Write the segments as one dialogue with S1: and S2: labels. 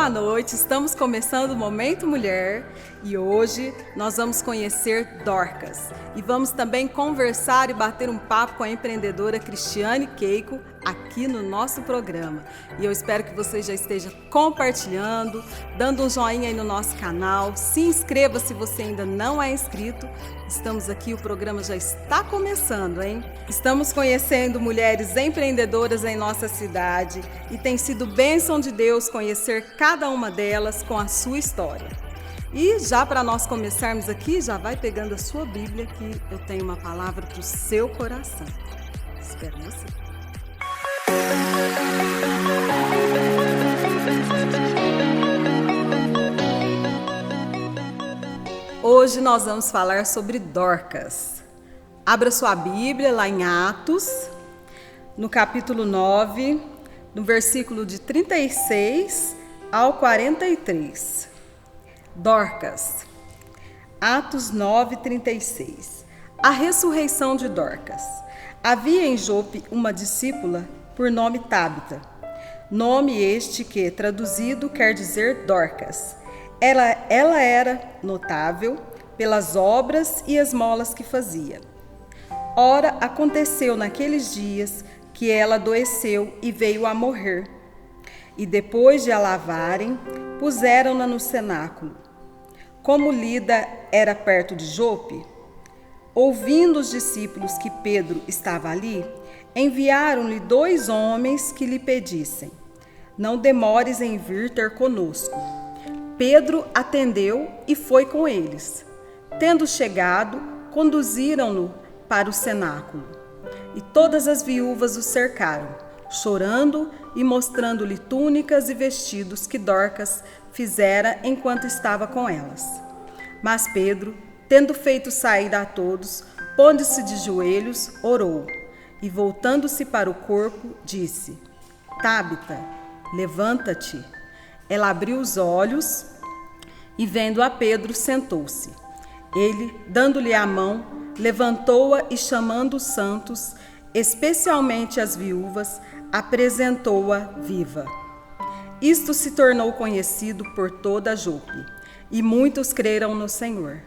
S1: boa noite. Estamos começando o Momento Mulher e hoje nós vamos conhecer Dorcas e vamos também conversar e bater um papo com a empreendedora Cristiane Keiko aqui no nosso programa. E eu espero que você já esteja compartilhando, dando um joinha aí no nosso canal, se inscreva se você ainda não é inscrito. Estamos aqui, o programa já está começando, hein? Estamos conhecendo mulheres empreendedoras em nossa cidade e tem sido bênção de Deus conhecer cada uma delas com a sua história. E já para nós começarmos aqui, já vai pegando a sua Bíblia que eu tenho uma palavra para o seu coração. Espero você. Hoje nós vamos falar sobre Dorcas. Abra sua Bíblia lá em Atos, no capítulo 9, no versículo de 36 ao 43. Dorcas. Atos 9, 36. A ressurreição de Dorcas. Havia em Jope uma discípula por nome Tábita, nome este que, traduzido, quer dizer Dorcas. Ela era notável pelas obras e esmolas que fazia. Ora, aconteceu naqueles dias que ela adoeceu e veio a morrer. E depois de a lavarem, puseram-na no cenáculo. Como Lida era perto de Jope, ouvindo os discípulos que Pedro estava ali, enviaram-lhe 2 homens que lhe pedissem: não demores em vir ter conosco. Pedro atendeu e foi com eles. Tendo chegado, conduziram-no para o cenáculo. E todas as viúvas o cercaram, chorando e mostrando-lhe túnicas e vestidos que Dorcas fizera enquanto estava com elas. Mas Pedro, tendo feito sair a todos, pondo-se de joelhos, orou. E voltando-se para o corpo, disse: Tábita, levanta-te. Ela abriu os olhos e, vendo a Pedro, sentou-se. Ele, dando-lhe a mão, levantou-a e, chamando os santos, especialmente as viúvas, apresentou-a viva. Isto se tornou conhecido por toda a Jope, e muitos creram no Senhor.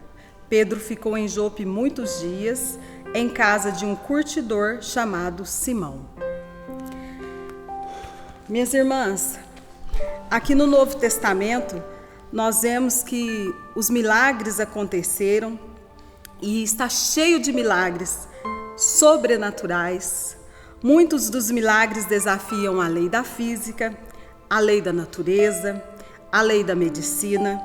S1: Pedro ficou em Jope muitos dias, em casa de um curtidor chamado Simão. Minhas irmãs, aqui no Novo Testamento, nós vemos que os milagres aconteceram e está cheio de milagres sobrenaturais. Muitos dos milagres desafiam a lei da física, a lei da natureza, a lei da medicina.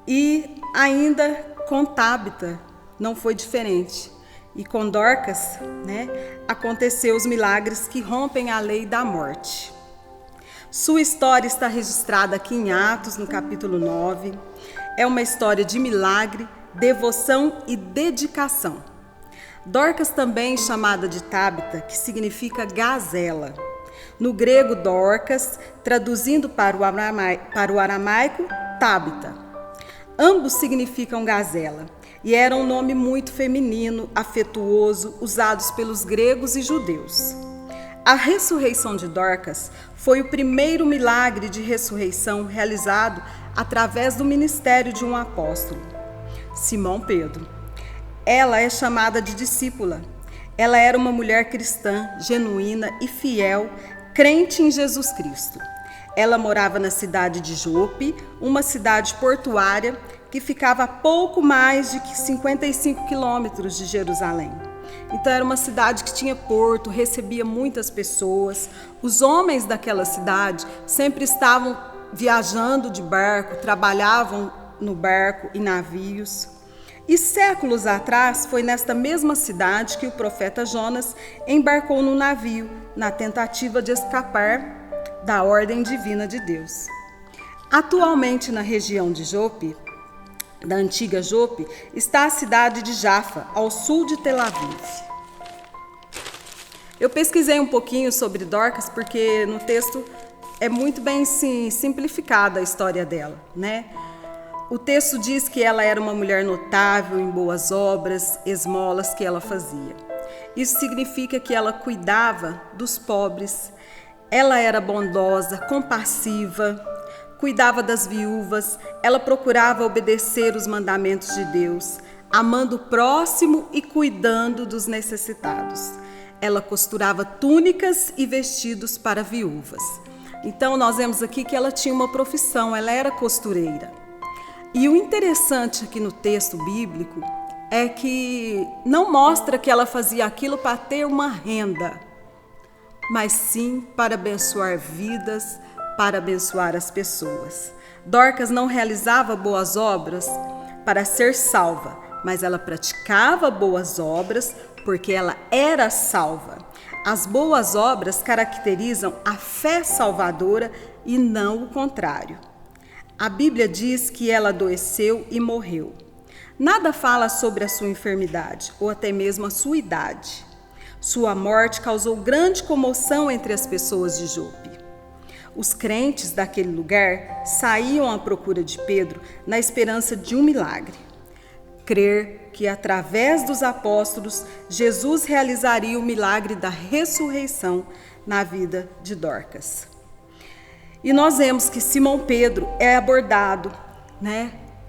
S1: E ainda com Tábita não foi diferente. E com Dorcas, aconteceu os milagres que rompem a lei da morte. Sua história está registrada aqui em Atos, no capítulo 9. É uma história de milagre, devoção e dedicação. Dorcas, também chamada de Tábita, que significa gazela. No grego, Dorcas, traduzindo para o aramaico, Tábita. Ambos significam gazela e era um nome muito feminino, afetuoso, usados pelos gregos e judeus. A ressurreição de Dorcas foi o primeiro milagre de ressurreição realizado através do ministério de um apóstolo, Simão Pedro. Ela é chamada de discípula. Ela era uma mulher cristã, genuína e fiel, crente em Jesus Cristo. Ela morava na cidade de Jope, uma cidade portuária que ficava a pouco mais de 55 quilômetros de Jerusalém. Então era uma cidade que tinha porto, recebia muitas pessoas. Os homens daquela cidade sempre estavam viajando de barco, trabalhavam no barco e navios. E séculos atrás foi nesta mesma cidade que o profeta Jonas embarcou no navio, na tentativa de escapar da ordem divina de Deus. Atualmente na região de Jope, da antiga Jope, está a cidade de Jafa, ao sul de Tel Aviv. Eu pesquisei um pouquinho sobre Dorcas porque no texto é muito bem simplificada a história dela, O texto diz que ela era uma mulher notável em boas obras, esmolas que ela fazia. Isso significa que ela cuidava dos pobres, ela era bondosa, compassiva, cuidava das viúvas, ela procurava obedecer os mandamentos de Deus, amando o próximo e cuidando dos necessitados. Ela costurava túnicas e vestidos para viúvas. Então nós vemos aqui que ela tinha uma profissão, ela era costureira. E o interessante aqui no texto bíblico é que não mostra que ela fazia aquilo para ter uma renda, mas sim para abençoar vidas, para abençoar as pessoas. Dorcas não realizava boas obras para ser salva, mas ela praticava boas obras porque ela era salva. As boas obras caracterizam a fé salvadora e não o contrário. A Bíblia diz que ela adoeceu e morreu. Nada fala sobre a sua enfermidade ou até mesmo a sua idade. Sua morte causou grande comoção entre as pessoas de Jope. Os crentes daquele lugar saíam à procura de Pedro na esperança de um milagre. Crer que através dos apóstolos Jesus realizaria o milagre da ressurreição na vida de Dorcas. E nós vemos que Simão Pedro é abordado,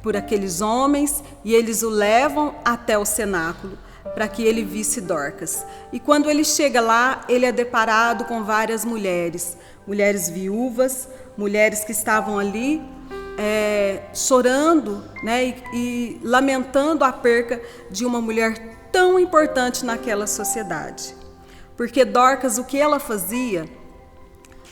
S1: por aqueles homens e eles o levam até o cenáculo para que ele visse Dorcas. E quando ele chega lá, ele é deparado com várias mulheres viúvas, mulheres que estavam ali chorando, e lamentando a perca de uma mulher tão importante naquela sociedade. Porque Dorcas, o que ela fazia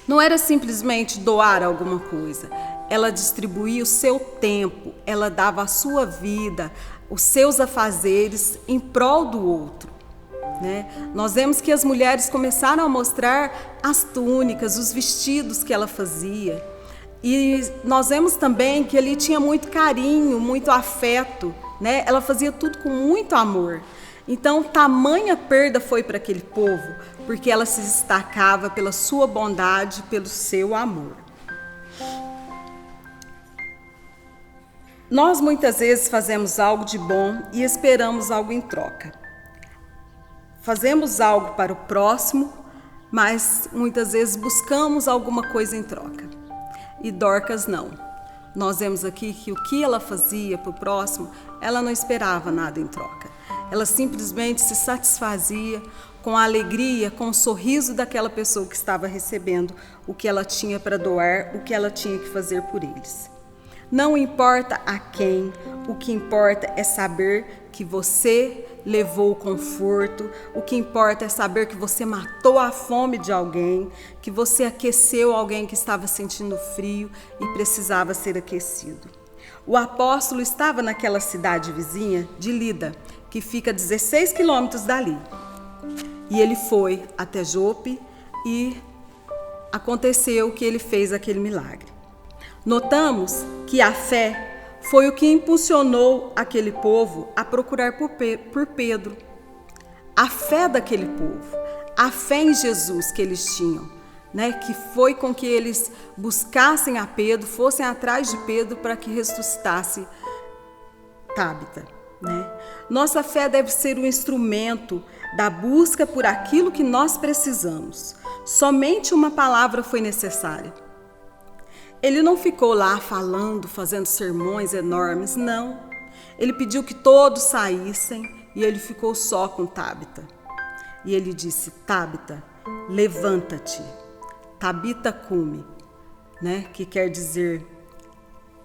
S1: não era simplesmente doar alguma coisa, ela distribuía o seu tempo, ela dava a sua vida, os seus afazeres em prol do outro. Nós vemos que as mulheres começaram a mostrar as túnicas, os vestidos que ela fazia. E nós vemos também que ali tinha muito carinho, muito afeto, Ela fazia tudo com muito amor. Então, tamanha perda foi para aquele povo, porque ela se destacava pela sua bondade, pelo seu amor. Nós muitas vezes fazemos algo de bom e esperamos algo em troca. Fazemos algo para o próximo, mas muitas vezes buscamos alguma coisa em troca. E Dorcas não. Nós vemos aqui que o que ela fazia para o próximo, ela não esperava nada em troca. Ela simplesmente se satisfazia com a alegria, com o sorriso daquela pessoa que estava recebendo o que ela tinha para doar, o que ela tinha que fazer por eles. Não importa a quem, o que importa é saber que você levou o conforto, o que importa é saber que você matou a fome de alguém, que você aqueceu alguém que estava sentindo frio e precisava ser aquecido. O apóstolo estava naquela cidade vizinha de Lida, que fica a 16 quilômetros dali. E ele foi até Jope e aconteceu que ele fez aquele milagre. Notamos que a fé foi o que impulsionou aquele povo a procurar por Pedro. A fé daquele povo, a fé em Jesus que eles tinham, que foi com que eles buscassem a Pedro, fossem atrás de Pedro para que ressuscitasse Tábita. Nossa fé deve ser um instrumento da busca por aquilo que nós precisamos. Somente uma palavra foi necessária. Ele não ficou lá falando, fazendo sermões enormes, não. Ele pediu que todos saíssem e ele ficou só com Tábita. E ele disse: Tábita, levanta-te. Tabita cume, que quer dizer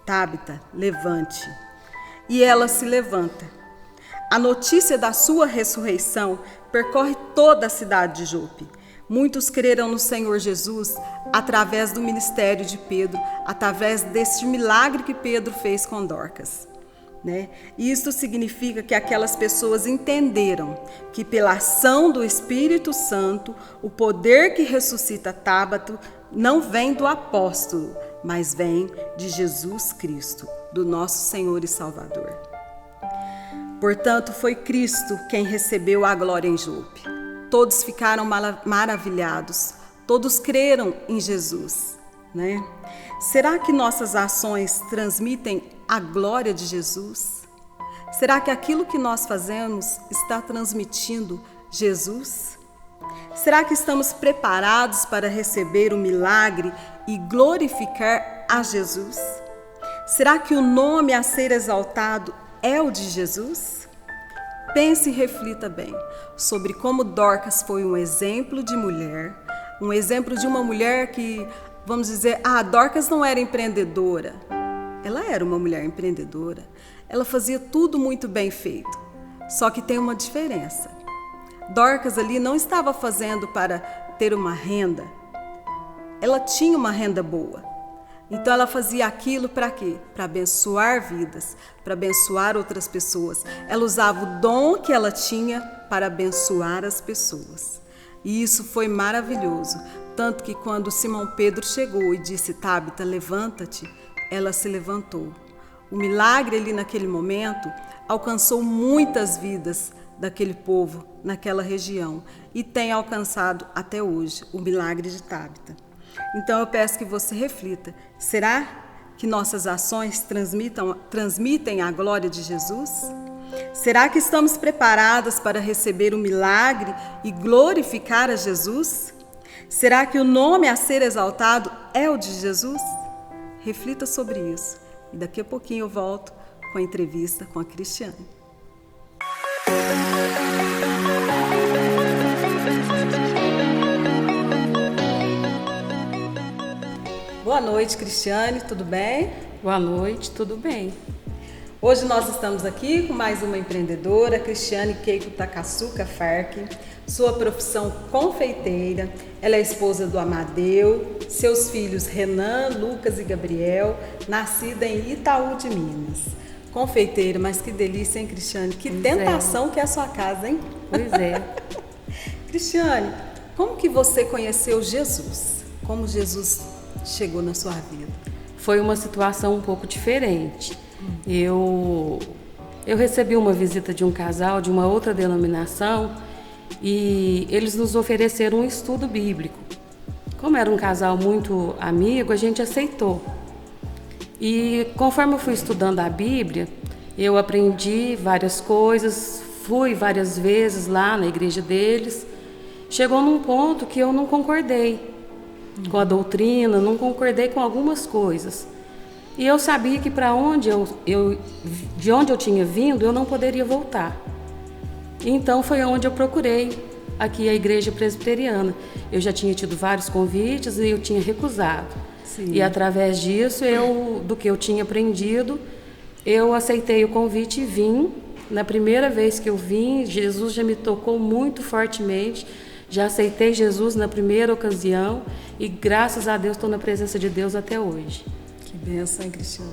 S1: Tábita, levante. E ela se levanta. A notícia da sua ressurreição percorre toda a cidade de Jope. Muitos creram no Senhor Jesus através do ministério de Pedro, através desse milagre que Pedro fez com Dorcas. E isso significa que aquelas pessoas entenderam que pela ação do Espírito Santo, o poder que ressuscita Tábita não vem do apóstolo, mas vem de Jesus Cristo, do nosso Senhor e Salvador. Portanto, foi Cristo quem recebeu a glória em Jope. Todos ficaram maravilhados, todos creram em Jesus. Será que nossas ações transmitem a glória de Jesus? Será que aquilo que nós fazemos está transmitindo Jesus? Será que estamos preparados para receber o milagre e glorificar a Jesus? Será que o nome a ser exaltado é o de Jesus? Pense e reflita bem sobre como Dorcas foi um exemplo de mulher, um exemplo de uma mulher que, vamos dizer, Dorcas não era empreendedora. Ela era uma mulher empreendedora. Ela fazia tudo muito bem feito. Só que tem uma diferença. Dorcas ali não estava fazendo para ter uma renda. Ela tinha uma renda boa. Então ela fazia aquilo para quê? Para abençoar vidas, para abençoar outras pessoas. Ela usava o dom que ela tinha para abençoar as pessoas. E isso foi maravilhoso. Tanto que quando Simão Pedro chegou e disse: Tábita, levanta-te, ela se levantou. O milagre ali naquele momento alcançou muitas vidas daquele povo, naquela região. E tem alcançado até hoje o milagre de Tábita. Então eu peço que você reflita, será que nossas ações transmitem a glória de Jesus? Será que estamos preparadas para receber o milagre e glorificar a Jesus? Será que o nome a ser exaltado é o de Jesus? Reflita sobre isso e daqui a pouquinho eu volto com a entrevista com a Cristiane. Boa noite, Cristiane, tudo bem?
S2: Boa noite, tudo bem.
S1: Hoje nós estamos aqui com mais uma empreendedora, Cristiane Keiko Takasuka Fark, sua profissão confeiteira, ela é esposa do Amadeu, seus filhos Renan, Lucas e Gabriel, nascida em Itaú de Minas. Confeiteira, mas que delícia, hein, Cristiane? Que tentação que é a sua casa, hein?
S2: Pois é.
S1: Cristiane, como que você conheceu Jesus? Como Jesus chegou na sua vida?
S2: Foi uma situação um pouco diferente. Eu recebi uma visita de um casal de uma outra denominação e eles nos ofereceram um estudo bíblico. Como era um casal muito amigo, a gente aceitou. E conforme eu fui estudando a Bíblia, eu aprendi várias coisas, fui várias vezes lá na igreja deles. Chegou num ponto que eu não concordei com a doutrina, não concordei com algumas coisas. E eu sabia que de onde eu tinha vindo, eu não poderia voltar. Então foi onde eu procurei aqui a igreja presbiteriana. Eu já tinha tido vários convites e eu tinha recusado.
S1: Sim.
S2: E através disso, do que eu tinha aprendido, eu aceitei o convite e vim. Na primeira vez que eu vim, Jesus já me tocou muito fortemente. Já aceitei Jesus na primeira ocasião e graças a Deus estou na presença de Deus até hoje.
S1: Que bênção, hein, Cristiane?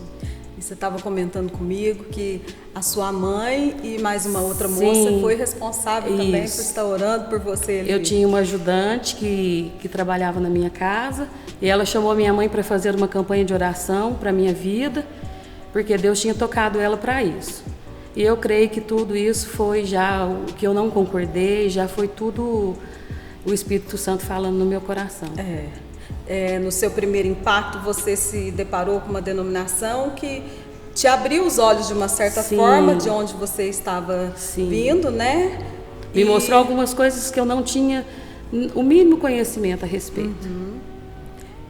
S1: E você estava comentando comigo que a sua mãe e mais uma outra moça foi responsável também por estar orando por você ali.
S2: Eu tinha uma ajudante que trabalhava na minha casa e ela chamou a minha mãe para fazer uma campanha de oração para a minha vida, porque Deus tinha tocado ela para isso. E eu creio que tudo isso foi já o que eu não concordei, já foi tudo o Espírito Santo falando no meu coração.
S1: No seu primeiro impacto, você se deparou com uma denominação que te abriu os olhos de uma certa forma, de onde você estava vindo, né?
S2: Me mostrou algumas coisas que eu não tinha o mínimo conhecimento a respeito.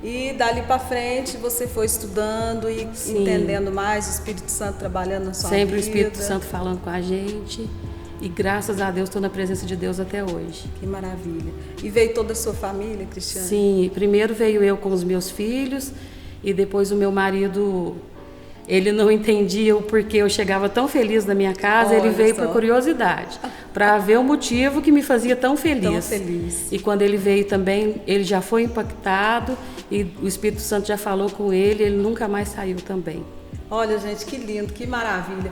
S1: E dali para frente você foi estudando e entendendo mais, o Espírito Santo trabalhando na sua vida.
S2: Sempre o Espírito Santo falando com a gente. E graças a Deus estou na presença de Deus até hoje.
S1: Que maravilha. E veio toda a sua família, Cristiane?
S2: Sim, primeiro veio eu com os meus filhos e depois o meu marido, ele não entendia o porquê eu chegava tão feliz na minha casa. Ele veio por curiosidade, para ver o motivo que me fazia tão feliz.
S1: Tão feliz.
S2: E quando ele veio também, ele já foi impactado e o Espírito Santo já falou com ele nunca mais saiu também.
S1: Olha, gente, que lindo, que maravilha.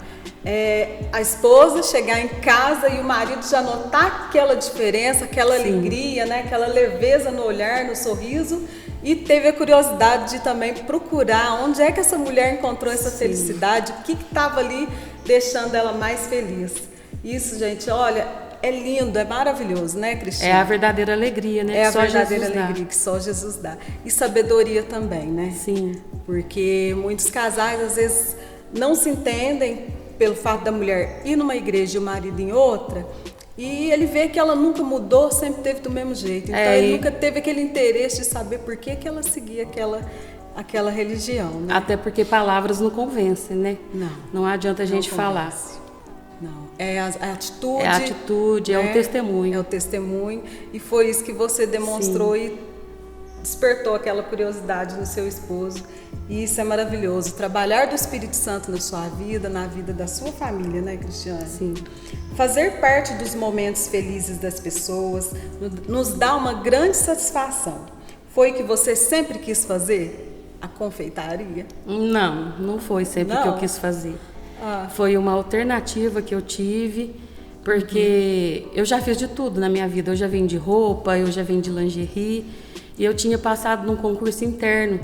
S1: A esposa chegar em casa e o marido já notar aquela diferença, aquela alegria, né? Aquela leveza no olhar, no sorriso, e teve a curiosidade de também procurar onde é que essa mulher encontrou essa felicidade, o que estava ali deixando ela mais feliz. Isso, gente, olha, é lindo, é maravilhoso, né, Cristina?
S2: É a verdadeira alegria, né?
S1: É a verdadeira alegria que só Jesus dá. E sabedoria também, né?
S2: Sim.
S1: Porque muitos casais, às vezes, não se entendem pelo fato da mulher ir numa igreja e o marido em outra, e ele vê que ela nunca mudou, sempre teve do mesmo jeito. Então ele nunca teve aquele interesse de saber por que ela seguia aquela religião, né?
S2: Até porque palavras não convencem, né?
S1: Não.
S2: Não adianta a gente falar.
S1: Não. É a atitude.
S2: É a atitude,
S1: né?
S2: É o testemunho.
S1: É o testemunho. E foi isso que você demonstrou. Sim. E despertou aquela curiosidade no seu esposo. E isso é maravilhoso. Trabalhar do Espírito Santo na sua vida, na vida da sua família, né, Cristiane?
S2: Sim.
S1: Fazer parte dos momentos felizes das pessoas nos dá uma grande satisfação. Foi o que você sempre quis fazer? A confeitaria?
S2: Não foi sempre que eu quis fazer. Foi uma alternativa que eu tive, porque eu já fiz de tudo na minha vida. Eu já vendi roupa, eu já vendi lingerie, e eu tinha passado num concurso interno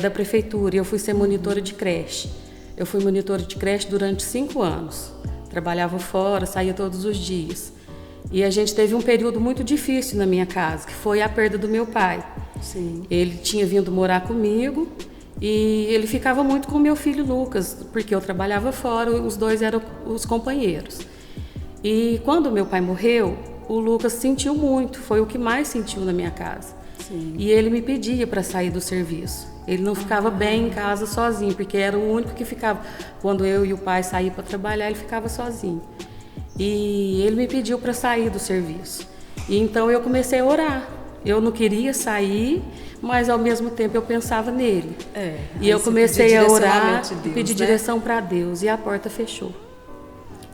S2: da prefeitura, e eu fui ser monitora de creche. Eu fui monitora de creche durante 5 anos. Trabalhava fora, saía todos os dias. E a gente teve um período muito difícil na minha casa, que foi a perda do meu pai.
S1: Sim.
S2: Ele tinha vindo morar comigo e ele ficava muito com meu filho Lucas, porque eu trabalhava fora, os dois eram os companheiros. E quando meu pai morreu, o Lucas sentiu muito, foi o que mais sentiu na minha casa.
S1: Sim.
S2: E ele me pedia para sair do serviço. Ele não ficava bem em casa sozinho, porque era o único que ficava. Quando eu e o pai saíam para trabalhar, ele ficava sozinho. E ele me pediu para sair do serviço. E então eu comecei a orar. Eu não queria sair, mas ao mesmo tempo eu pensava nele. E eu comecei a orar, pedir direção para Deus, e a porta fechou.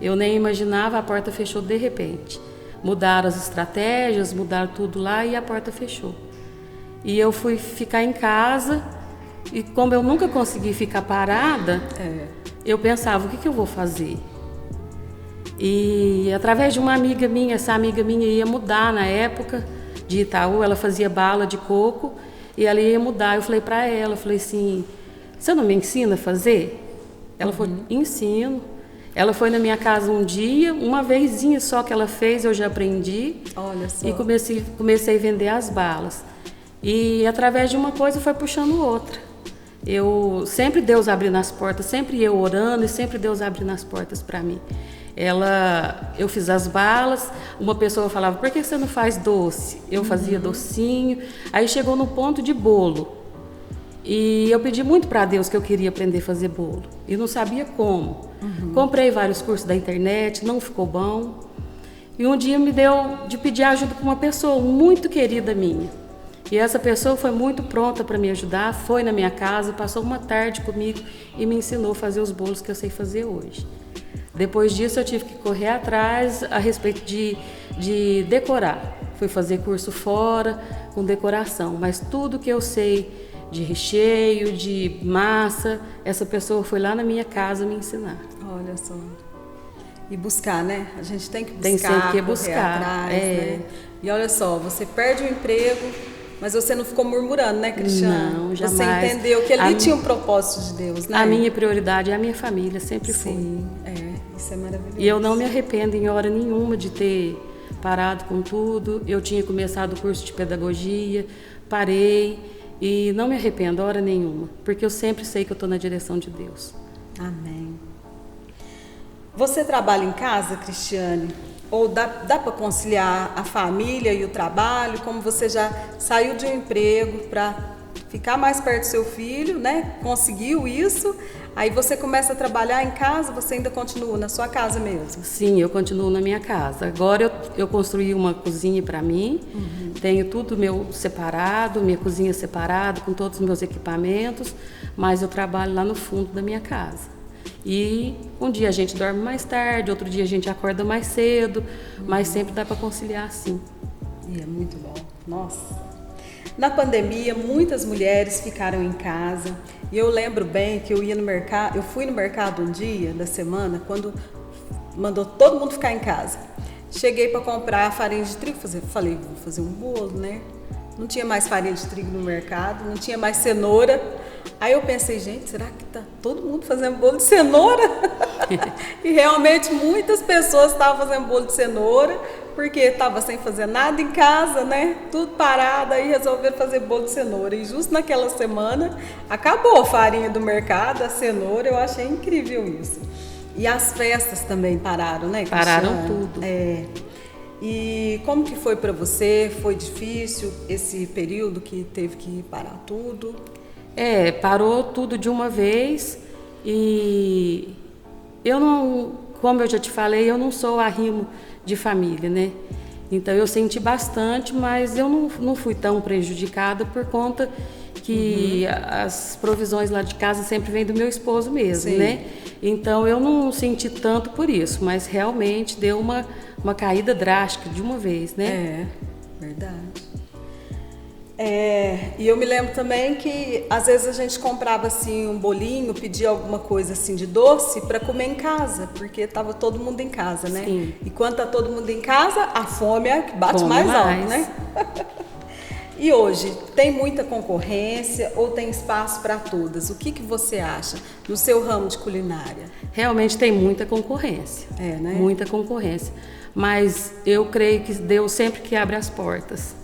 S2: Eu nem imaginava, a porta fechou de repente. Mudaram as estratégias, mudaram tudo lá e a porta fechou. E eu fui ficar em casa, e como eu nunca consegui ficar parada, eu pensava, o que eu vou fazer? E através de uma amiga minha, essa amiga minha ia mudar na época de Itaú, ela fazia bala de coco e ela ia mudar. Eu falei para ela, falei assim, você não me ensina a fazer? Ela falou, ensino. Ela foi na minha casa um dia, uma vezinha só que ela fez, eu já aprendi.
S1: Olha só.
S2: E comecei a vender as balas. E através de uma coisa foi puxando outra. Eu sempre Deus abrindo as portas, sempre eu orando e sempre Deus abrindo as portas para mim. Eu fiz as balas, uma pessoa falava, por que você não faz doce? Eu fazia docinho, aí chegou no ponto de bolo. E eu pedi muito para Deus que eu queria aprender a fazer bolo, e não sabia como. Comprei vários cursos da internet, não ficou bom. E um dia me deu de pedir ajuda para uma pessoa muito querida minha. E essa pessoa foi muito pronta para me ajudar, foi na minha casa, passou uma tarde comigo e me ensinou a fazer os bolos que eu sei fazer hoje. Depois disso eu tive que correr atrás a respeito de decorar. Fui fazer curso fora com decoração, mas tudo que eu sei de recheio, de massa, essa pessoa foi lá na minha casa me ensinar.
S1: Olha só. E buscar, né? A gente tem que buscar,
S2: tem sempre que
S1: correr
S2: buscar,
S1: atrás, né? E olha só, você perde o emprego, mas você não ficou murmurando, né, Cristiane?
S2: Não, jamais.
S1: Você entendeu que ali tinha um propósito de Deus, né?
S2: A minha prioridade é a minha família, sempre foi.
S1: Sim, isso é maravilhoso.
S2: E eu não me arrependo em hora nenhuma de ter parado com tudo. Eu tinha começado o curso de pedagogia, parei e não me arrependo hora nenhuma, porque eu sempre sei que eu estou na direção de Deus.
S1: Amém. Você trabalha em casa, Cristiane? Ou dá para conciliar a família e o trabalho? Como você já saiu de um emprego para ficar mais perto do seu filho, né? Conseguiu isso, aí você começa a trabalhar em casa, você ainda continua na sua casa mesmo?
S2: Sim, eu continuo na minha casa. Agora eu construí uma cozinha para mim, tenho tudo meu separado, minha cozinha separada, com todos os meus equipamentos, mas eu trabalho lá no fundo da minha casa. E um dia a gente dorme mais tarde, outro dia a gente acorda mais cedo, mas sempre dá para conciliar assim.
S1: E é muito bom. Nossa! Na pandemia, muitas mulheres ficaram em casa e eu lembro bem que eu ia no mercado, eu fui no mercado um dia da semana, quando mandou todo mundo ficar em casa. Cheguei para comprar farinha de trigo, falei, vou fazer um bolo, né? Não tinha mais farinha de trigo no mercado, não tinha mais cenoura. Aí eu pensei, gente, será que tá todo mundo fazendo bolo de cenoura? E realmente muitas pessoas estavam fazendo bolo de cenoura, porque estava sem fazer nada em casa, né? Tudo parado, aí resolveram fazer bolo de cenoura. E justo naquela semana acabou a farinha do mercado, a cenoura, eu achei incrível isso. E as festas também pararam, né, Cristiane?
S2: Pararam tudo.
S1: E como que foi para você? Foi difícil esse período que teve que parar tudo?
S2: Parou tudo de uma vez e eu não, como eu já te falei, eu não sou arrimo de família, né? Então eu senti bastante, mas eu não fui tão prejudicada por conta que as provisões lá de casa sempre vêm do meu esposo mesmo,
S1: Sim.
S2: né? Então eu não senti tanto por isso, mas realmente deu uma caída drástica de uma vez, né?
S1: Verdade. E eu me lembro também que às vezes a gente comprava assim um bolinho, pedia alguma coisa assim de doce para comer em casa, porque tava todo mundo em casa, né?
S2: Sim.
S1: E quando tá todo mundo em casa, a fome é a que bate
S2: Come
S1: mais alto,
S2: mais.
S1: né? E hoje, tem muita concorrência ou tem espaço para todas? O que você acha no seu ramo de culinária?
S2: Realmente tem muita concorrência.
S1: Né?
S2: Muita concorrência. Mas eu creio que Deus sempre que abre as portas.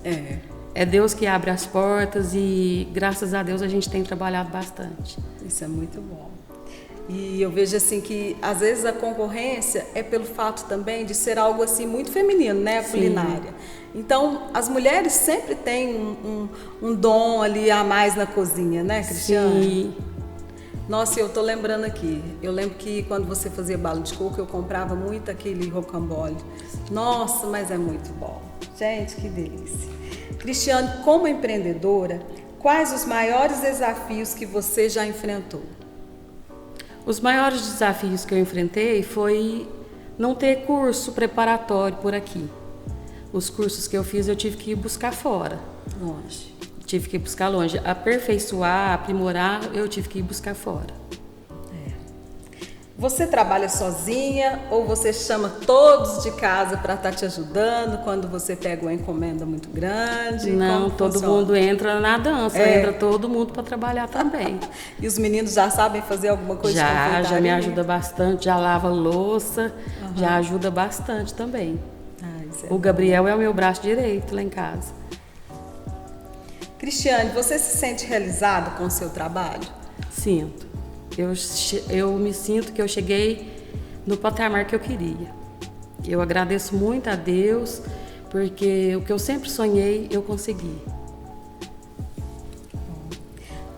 S2: É Deus que abre as portas e graças a Deus a gente tem trabalhado bastante.
S1: Isso é muito bom. E eu vejo assim que às vezes a concorrência é pelo fato também de ser algo assim muito feminino, né? A culinária. Então as mulheres sempre têm um dom ali a mais na cozinha, né, Cristiane?
S2: Sim.
S1: Nossa, eu tô lembrando aqui. Eu lembro que quando você fazia balo de coco, eu comprava muito aquele rocambole. Nossa, mas é muito bom. Gente, que delícia. Cristiane, como empreendedora, quais os maiores desafios que você já enfrentou?
S2: Os maiores desafios que eu enfrentei foi não ter curso preparatório por aqui. Os cursos que eu fiz eu tive que ir buscar fora.
S1: Longe.
S2: Tive que ir buscar longe. Aperfeiçoar, aprimorar, eu tive que ir buscar fora.
S1: Você trabalha sozinha ou você chama todos de casa para estar te ajudando quando você pega uma encomenda muito grande?
S2: Não, todo mundo entra na dança, entra todo mundo para trabalhar também.
S1: E os meninos já sabem fazer alguma coisa de confeitaria?
S2: Já me ajuda bastante, já lava louça, já ajuda bastante também. O Gabriel é o meu braço direito lá em casa.
S1: Cristiane, você se sente realizada com o seu trabalho?
S2: Sinto. Eu me sinto que eu cheguei no patamar que eu queria. Eu agradeço muito a Deus, porque o que eu sempre sonhei, eu consegui.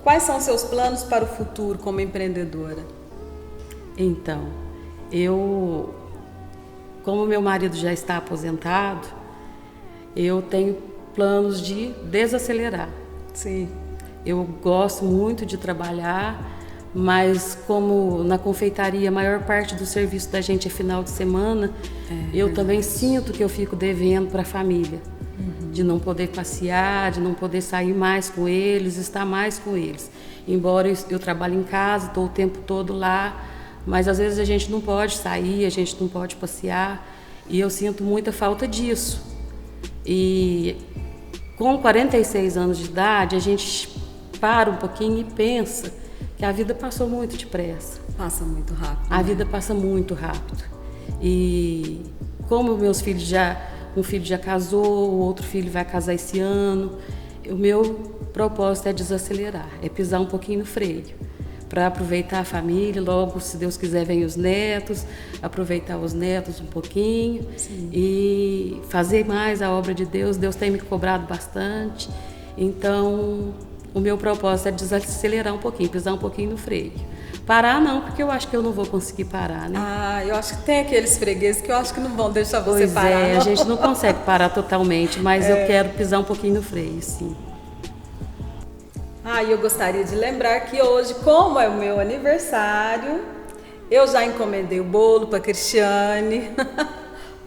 S1: Quais são os seus planos para o futuro como empreendedora?
S2: Então, como meu marido já está aposentado, eu tenho planos de desacelerar.
S1: Sim.
S2: Eu gosto muito de trabalhar, mas como na confeitaria a maior parte do serviço da gente é final de semana, eu também sinto que eu fico devendo para a família. De não poder passear, de não poder sair mais com eles, estar mais com eles. Embora eu trabalhe em casa, estou o tempo todo lá, mas às vezes a gente não pode sair, a gente não pode passear, e eu sinto muita falta disso. E com 46 anos de idade, a gente para um pouquinho e pensa que a vida passou muito depressa.
S1: Passa muito rápido.
S2: A vida passa muito rápido. E como meus filhos um filho já casou, o outro filho vai casar esse ano, o meu propósito é desacelerar, é pisar um pouquinho no freio, para aproveitar a família, logo, se Deus quiser, vem os netos, aproveitar os netos um pouquinho.
S1: Sim.
S2: E fazer mais a obra de Deus. Deus tem me cobrado bastante, então o meu propósito é desacelerar um pouquinho, pisar um pouquinho no freio. Parar não, porque eu acho que eu não vou conseguir parar, né?
S1: Eu acho que tem aqueles fregueses que eu acho que não vão deixar você
S2: Pois
S1: parar.
S2: a gente não consegue parar totalmente, mas eu quero pisar um pouquinho no freio, sim.
S1: Eu gostaria de lembrar que hoje, como é o meu aniversário, eu já encomendei o bolo para Cristiane.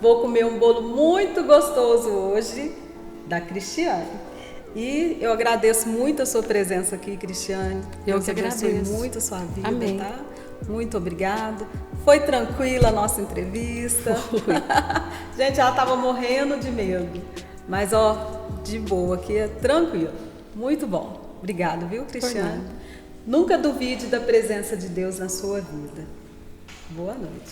S1: Vou comer um bolo muito gostoso hoje, da Cristiane. E eu agradeço muito a sua presença aqui, Cristiane.
S2: Eu
S1: que agradeço muito a sua vida,
S2: Amém.
S1: tá? Muito obrigada. Foi tranquila a nossa entrevista. Gente, ela estava morrendo de medo. Mas, de boa aqui, é tranquilo. Muito bom. Obrigada, viu, Cristiane? Nunca duvide da presença de Deus na sua vida. Boa noite.